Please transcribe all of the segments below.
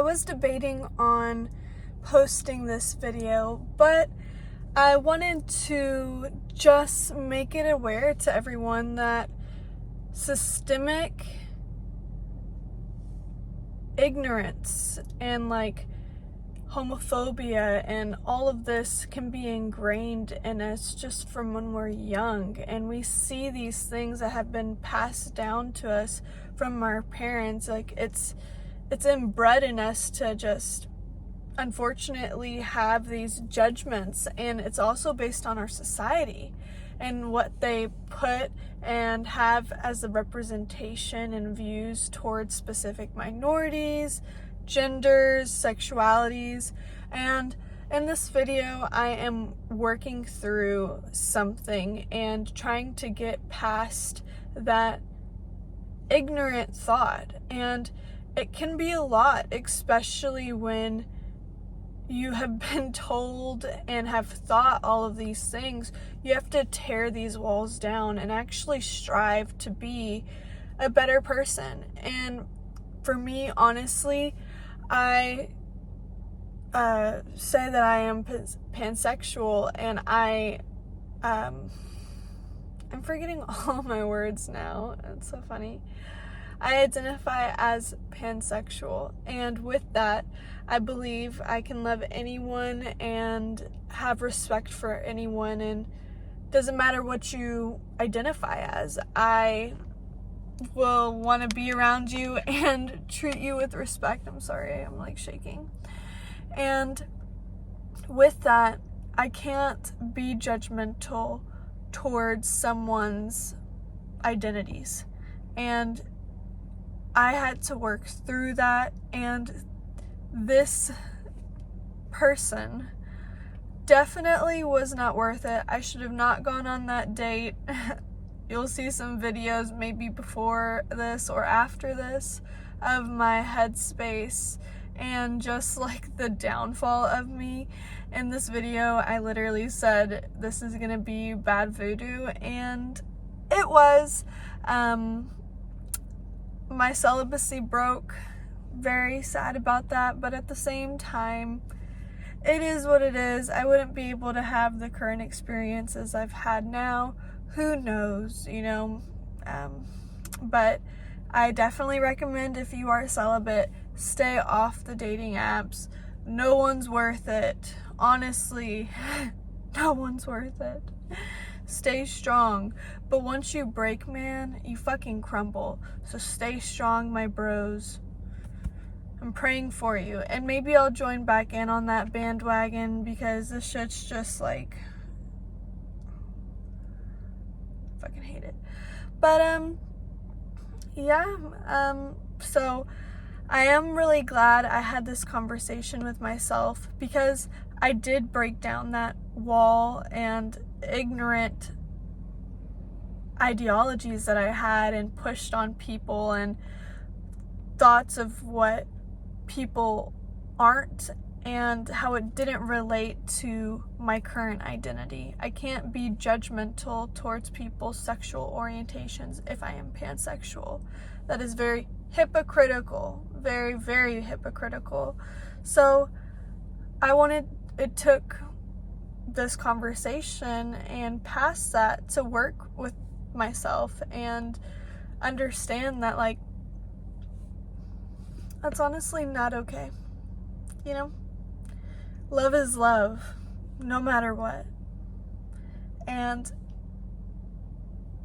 was debating on posting this video, but I wanted to just make it aware to everyone that systemic ignorance and homophobia and all of this can be ingrained in us just from when we're young, and we see these things that have been passed down to us from our parents. It's inbred in us to just unfortunately have these judgments, and it's also based on our society and what they put and have as a representation and views towards specific minorities, genders, sexualities. And in this video, I am working through something and trying to get past that ignorant thought. And it can be a lot, especially when you have been told and have thought all of these things. You have to tear these walls down and actually strive to be a better person. And for me, honestly, I say that I am pansexual, and I'm forgetting all of my words now. It's so funny. I identify as pansexual, and with that, I believe I can love anyone and have respect for anyone, and doesn't matter what you identify as. I will want to be around you and treat you with respect. I'm sorry, I'm shaking. And with that, I can't be judgmental towards someone's identities. And I had to work through that, and this person definitely was not worth it. I should have not gone on that date. You'll see some videos maybe before this or after this of my headspace and just the downfall of me. In this video, I literally said this is gonna be bad voodoo, and it was. My celibacy broke. Very sad about that, but at the same time, it is what it is. I wouldn't be able to have the current experiences I've had now. Who knows, but I definitely recommend, if you are celibate, stay off the dating apps. No one's worth it. Honestly, no one's worth it. Stay strong. But once you break, man, you fucking crumble. So stay strong, my bros. I'm praying for you. And maybe I'll join back in on that bandwagon, because this shit's just fucking hate it. But so I am really glad I had this conversation with myself, because I did break down that wall and ignorant ideologies that I had and pushed on people, and thoughts of what people aren't and how it didn't relate to my current identity. I can't be judgmental towards people's sexual orientations if I am pansexual. That is very hypocritical. Very, very hypocritical. So it took this conversation and past that to work with myself and understand that that's honestly not okay. Love is love, no matter what. And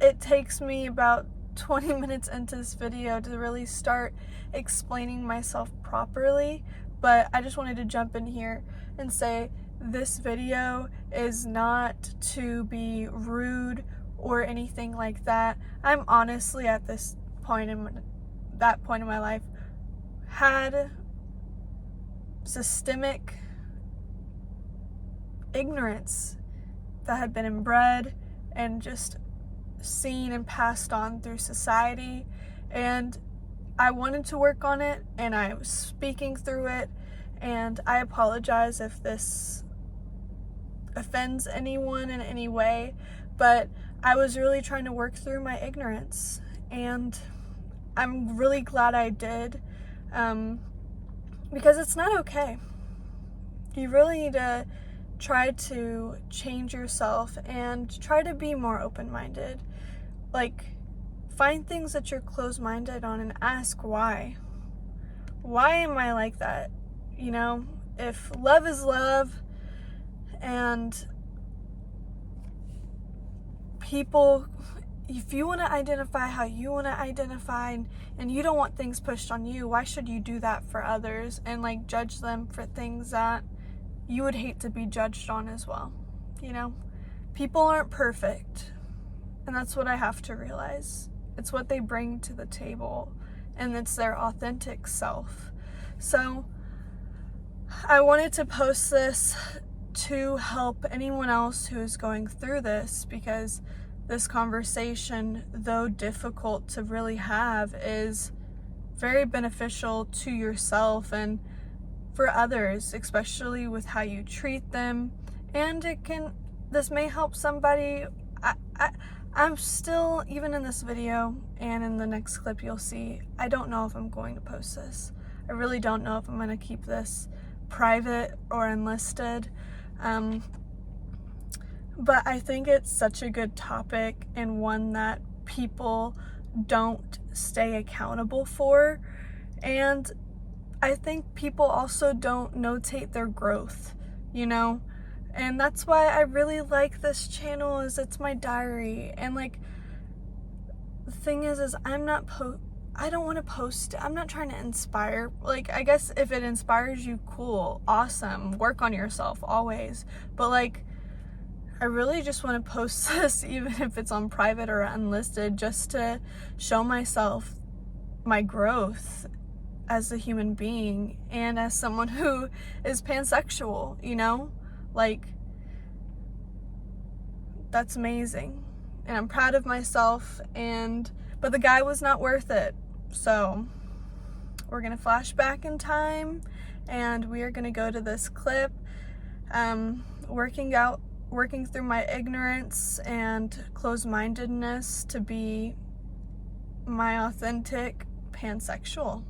it takes me about 20 minutes into this video to really start explaining myself properly, but I just wanted to jump in here and say this video is not to be rude or anything like that. I'm honestly at that point in my life had systemic ignorance that had been inbred and just seen and passed on through society, and I wanted to work on it, and I was speaking through it, and I apologize if this offends anyone in any way, but I was really trying to work through my ignorance, and I'm really glad I did. because it's not okay. You really need to try to change yourself and try to be more open-minded. Like, find things that you're closed-minded on and ask why. Why am I like that? You know, if love is love and people, if you want to identify how you want to identify and you don't want things pushed on you, why should you do that for others and like judge them for things that you would hate to be judged on as well? You know, people aren't perfect, and that's what I have to realize. It's what they bring to the table, and it's their authentic self. So I wanted to post this to help anyone else who is going through this, because this conversation, though difficult to really have, is very beneficial to yourself and for others, especially with how you treat them. And this may help somebody. I'm still, even in this video and in the next clip you'll see, I don't know if I'm going to post this. I really don't know if I'm going to keep this private or unlisted. But I think it's such a good topic, and one that people don't stay accountable for. And I think people also don't notate their growth, you know? And that's why I really like this channel, is it's my diary. And like, the thing is I don't want to post, I'm not trying to inspire. Like, I guess if it inspires you, cool, awesome, work on yourself always. But like, I really just want to post this, even if it's on private or unlisted, just to show myself my growth as a human being and as someone who is pansexual, you know? Like, that's amazing. And I'm proud of myself, but the guy was not worth it. So we're gonna flash back in time, and we are gonna go to this clip, working through my ignorance and closed-mindedness to be my authentic pansexual.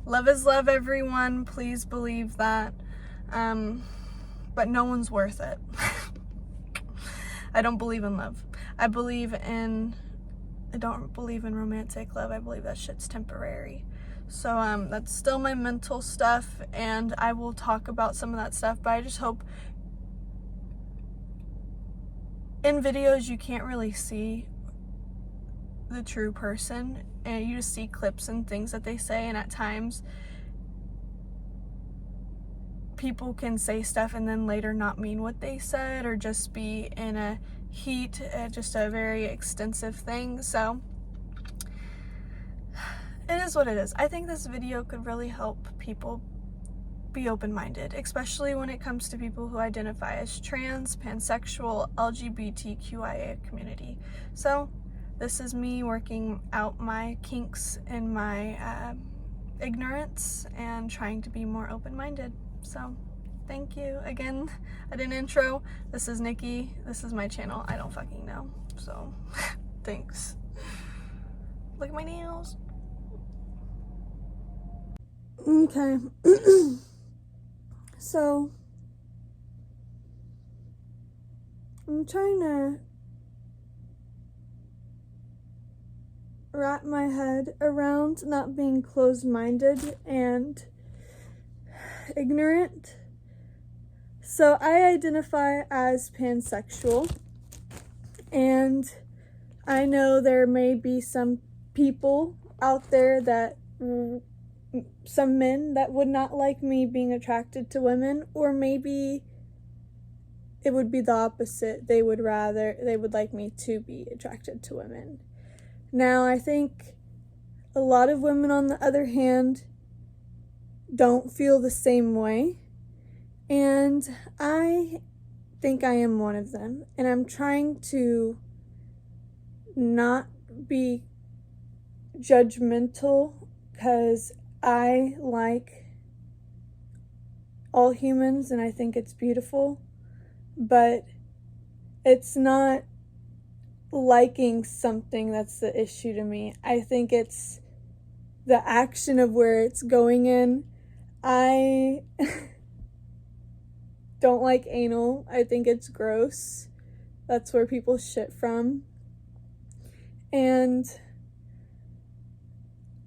Love is love, everyone. Please believe that. But no one's worth it. I don't believe in love. I don't believe in romantic love. I believe that shit's temporary. So that's still my mental stuff, and I will talk about some of that stuff, but I just hope in videos you can't really see the true person, and you just see clips and things that they say, and at times people can say stuff and then later not mean what they said, or just be in a heat, just a very extensive thing. So it is what it is. I think this video could really help people be open-minded, especially when it comes to people who identify as trans, pansexual, LGBTQIA community. So this is me working out my kinks and my ignorance and trying to be more open-minded. So thank you. Again, I did an intro. This is Nikki. This is my channel. I don't fucking know. So thanks. Look at my nails. Okay. So I'm trying to wrap my head around not being closed-minded and ignorant. So I identify as pansexual, and I know there may be some people out there that some men that would not like me being attracted to women, or maybe it would be the opposite. They would like me to be attracted to women. Now, I think a lot of women, on the other hand, don't feel the same way, and I think I am one of them, and I'm trying to not be judgmental, because I like all humans and I think it's beautiful, but it's not liking something that's the issue to me. I think it's the action of where it's going in. I don't like anal. I think it's gross. That's where people shit from. And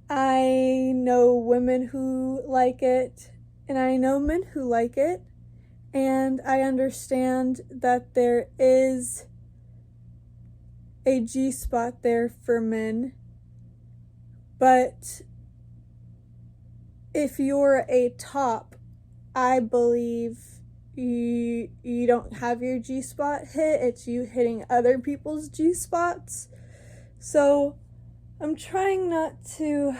I know women who like it, and I know men who like it, and I understand that there is a G-spot there for men, but if you're a top, I believe you don't have your G-spot hit, it's you hitting other people's G-spots. So I'm trying to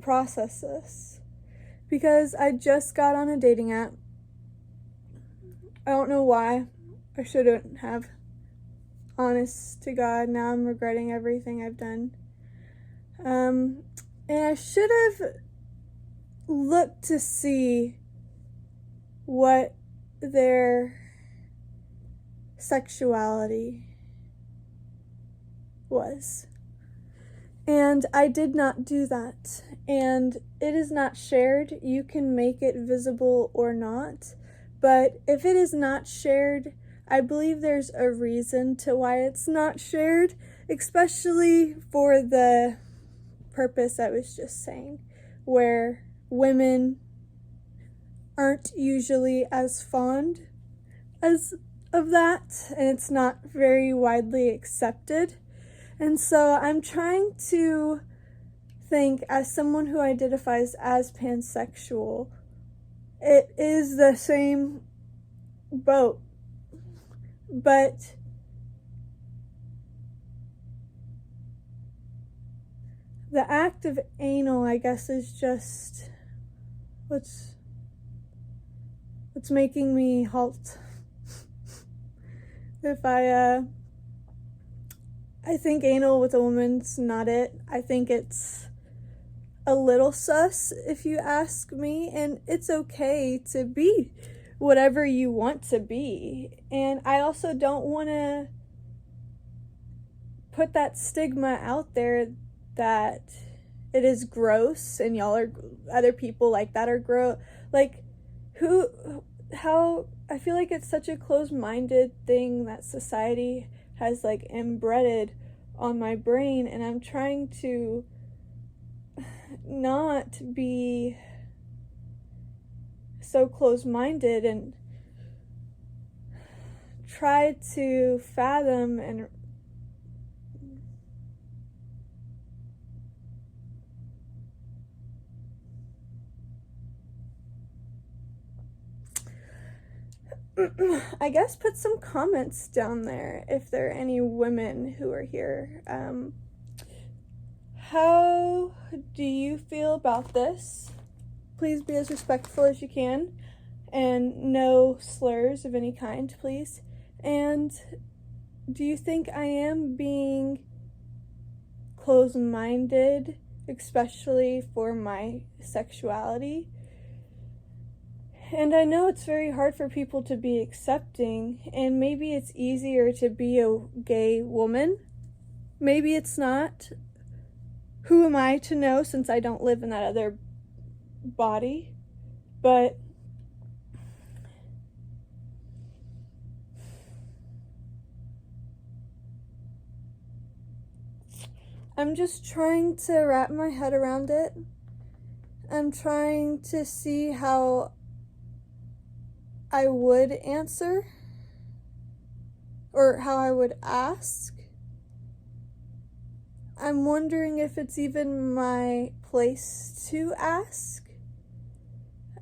process this, because I just got on a dating app. I don't know why. I shouldn't have. Honest to God, now I'm regretting everything I've done. And I should have looked to see what their sexuality was. And I did not do that. And it is not shared. You can make it visible or not. But if it is not shared, I believe there's a reason to why it's not shared, especially for the purpose I was just saying, where women aren't usually as fond of that, and it's not very widely accepted. And so I'm trying to think, as someone who identifies as pansexual, it is the same boat, but the act of anal, I guess, is just what's making me halt. If I think anal with a woman's not it. I think it's a little sus, if you ask me, and it's okay to be whatever you want to be. And I also don't want to put that stigma out there that it is gross and y'all are, other people like that are gross. Like, how, I feel like it's such a closed-minded thing that society has like inbred on my brain, and I'm trying to not be so closed-minded and try to fathom and I guess put some comments down there if there are any women who are here. How do you feel about this? Please be as respectful as you can, and no slurs of any kind, please. And do you think I am being closed-minded, especially for my sexuality? And I know it's very hard for people to be accepting, and maybe it's easier to be a gay woman. Maybe it's not. Who am I to know, since I don't live in that other body? But I'm just trying to wrap my head around it. I'm trying to see how I would answer, or how I would ask. I'm wondering if it's even my place to ask.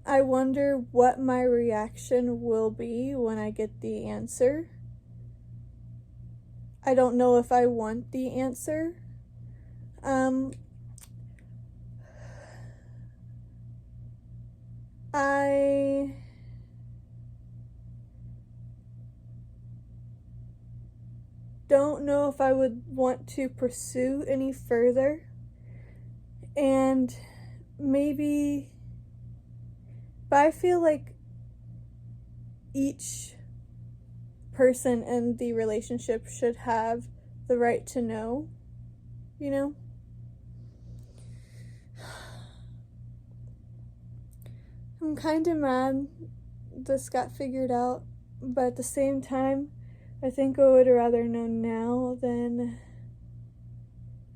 I wonder what my reaction will be when I get the answer. I don't know if I want the answer. I don't know if I would want to pursue any further, and maybe, but I feel like each person in the relationship should have the right to know, you know? I'm kind of mad this got figured out, but at the same time, I think I would rather know now than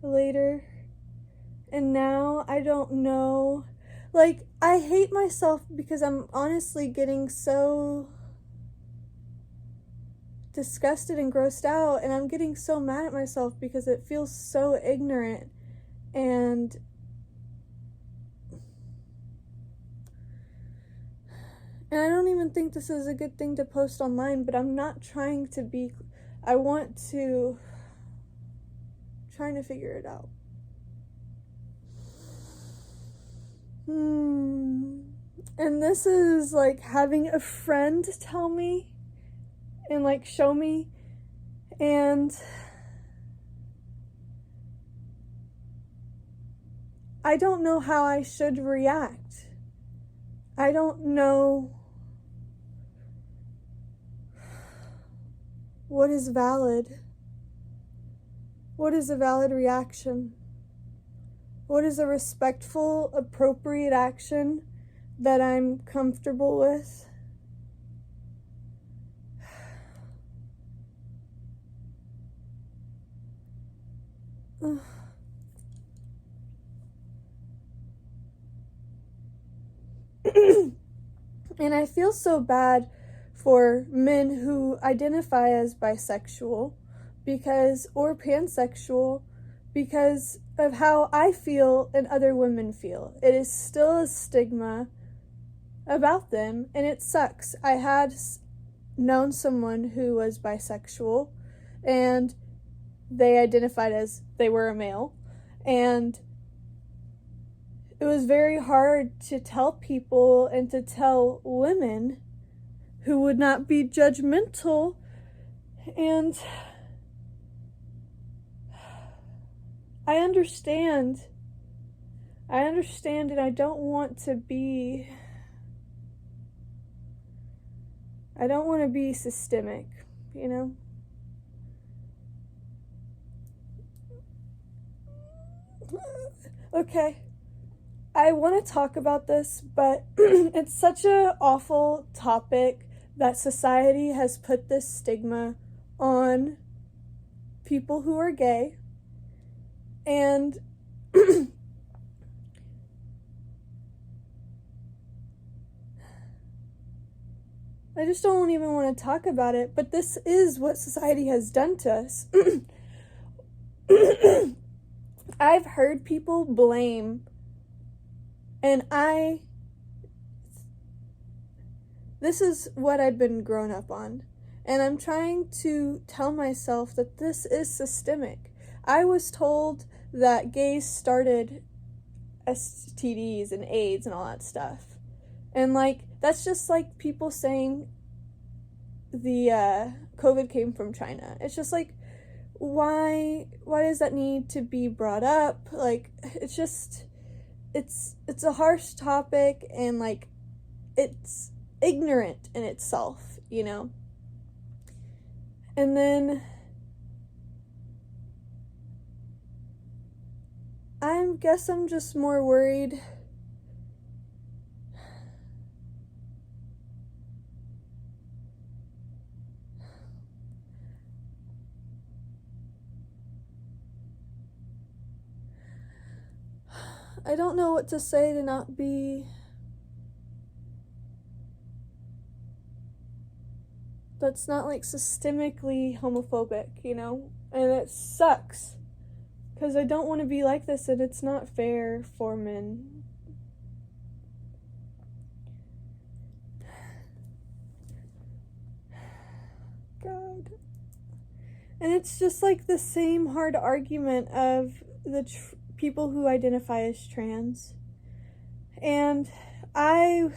later. And now I don't know. Like, I hate myself because I'm honestly getting so disgusted and grossed out, and I'm getting so mad at myself because it feels so ignorant. And I don't even think this is a good thing to post online, but I'm not trying to be, trying to figure it out. And this is like having a friend tell me and like show me, and I don't know how I should react. I don't know what is valid. What is a valid reaction? What is a respectful, appropriate action that I'm comfortable with? And I feel so bad for men who identify as bisexual or pansexual because of how I feel and other women feel. It is still a stigma about them, and it sucks. I had known someone who was bisexual, and they identified as they were a male, and it was very hard to tell people and to tell women who would not be judgmental. And I understand, and I don't want to be systemic, you know? Okay, I want to talk about this, but it's such an awful topic that society has put this stigma on people who are gay. And I just don't even want to talk about it, but this is what society has done to us. I've heard people blame, and this is what I've been grown up on, and I'm trying to tell myself that this is systemic. I was told that gays started STDs and AIDS and all that stuff. And like, that's just like people saying the COVID came from China. It's just like, why does that need to be brought up? Like, it's a harsh topic, and like, it's ignorant in itself, you know? And then I guess I'm just more worried I don't know what to say to not be that's not like systemically homophobic, you know? And it sucks, because I don't want to be like this, and it's not fair for men. God. And it's just like the same hard argument of the people who identify as trans. And I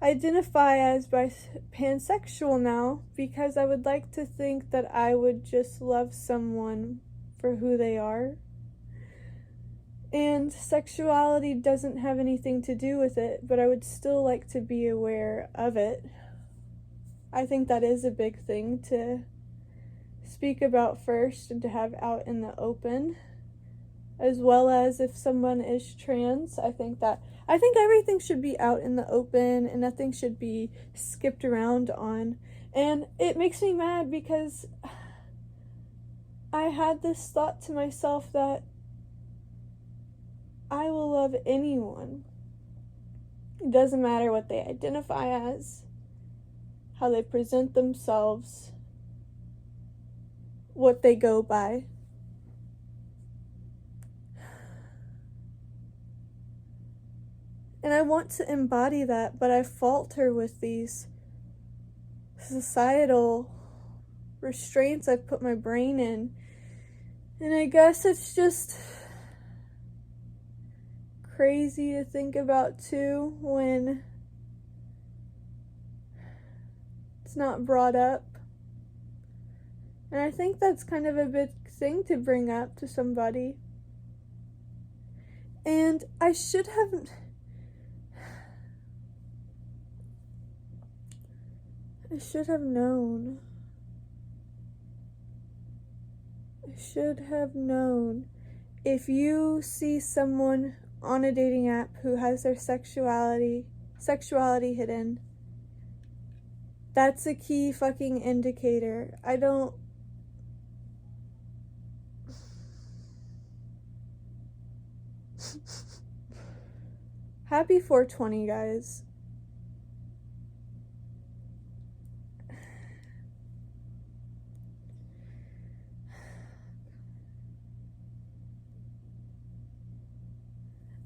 identify as pansexual now because I would like to think that I would just love someone for who they are. And sexuality doesn't have anything to do with it, but I would still like to be aware of it. I think that is a big thing to speak about first and to have out in the open, as well as if someone is trans. I think everything should be out in the open and nothing should be skipped around on. And it makes me mad because I had this thought to myself that I will love anyone. It doesn't matter what they identify as, how they present themselves, what they go by. And I want to embody that, but I falter with these societal restraints I've put my brain in. And I guess it's just crazy to think about too when it's not brought up. And I think that's kind of a big thing to bring up to somebody. And I should have known. I should have known. If you see someone on a dating app who has their sexuality hidden, that's a key fucking indicator. Happy 420, guys.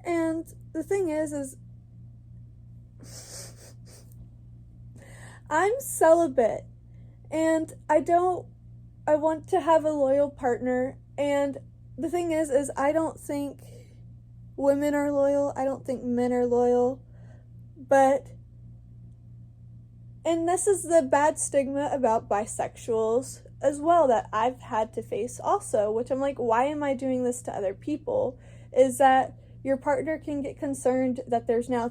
And the thing is I'm celibate, and I want to have a loyal partner, and the thing is I don't think women are loyal, I don't think men are loyal, and this is the bad stigma about bisexuals as well that I've had to face also, which I'm like, why am I doing this to other people? Is that your partner can get concerned that there's now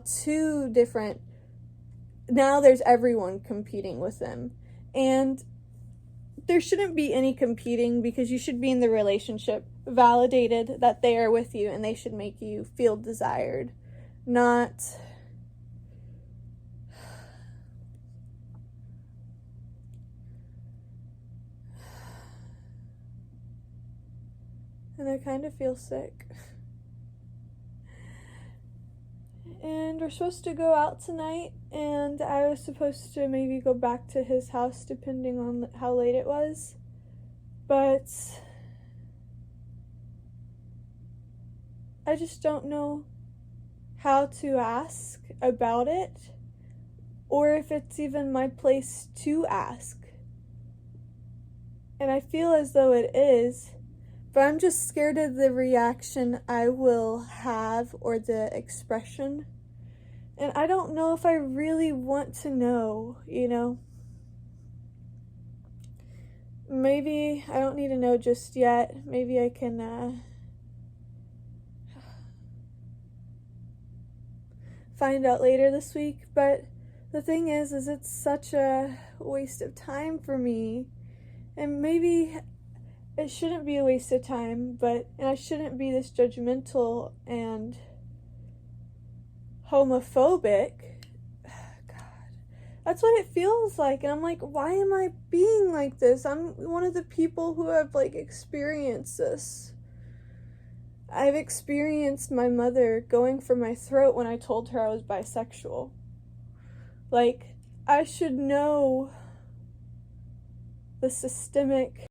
there's everyone competing with them. And there shouldn't be any competing, because you should be in the relationship validated that they are with you and they should make you feel desired, not and I kind of feel sick. And we're supposed to go out tonight, and I was supposed to maybe go back to his house depending on how late it was, but I just don't know how to ask about it, or if it's even my place to ask. And I feel as though it is, but I'm just scared of the reaction I will have, or the expression. And I don't know if I really want to know, Maybe I don't need to know just yet. Maybe I can find out later this week. But the thing is it's such a waste of time for me. And maybe it shouldn't be a waste of time, and I shouldn't be this judgmental and homophobic. God, that's what it feels like. And I'm like, why am I being like this? I'm one of the people who have experienced this. I've experienced my mother going for my throat when I told her I was bisexual. I should know the systemic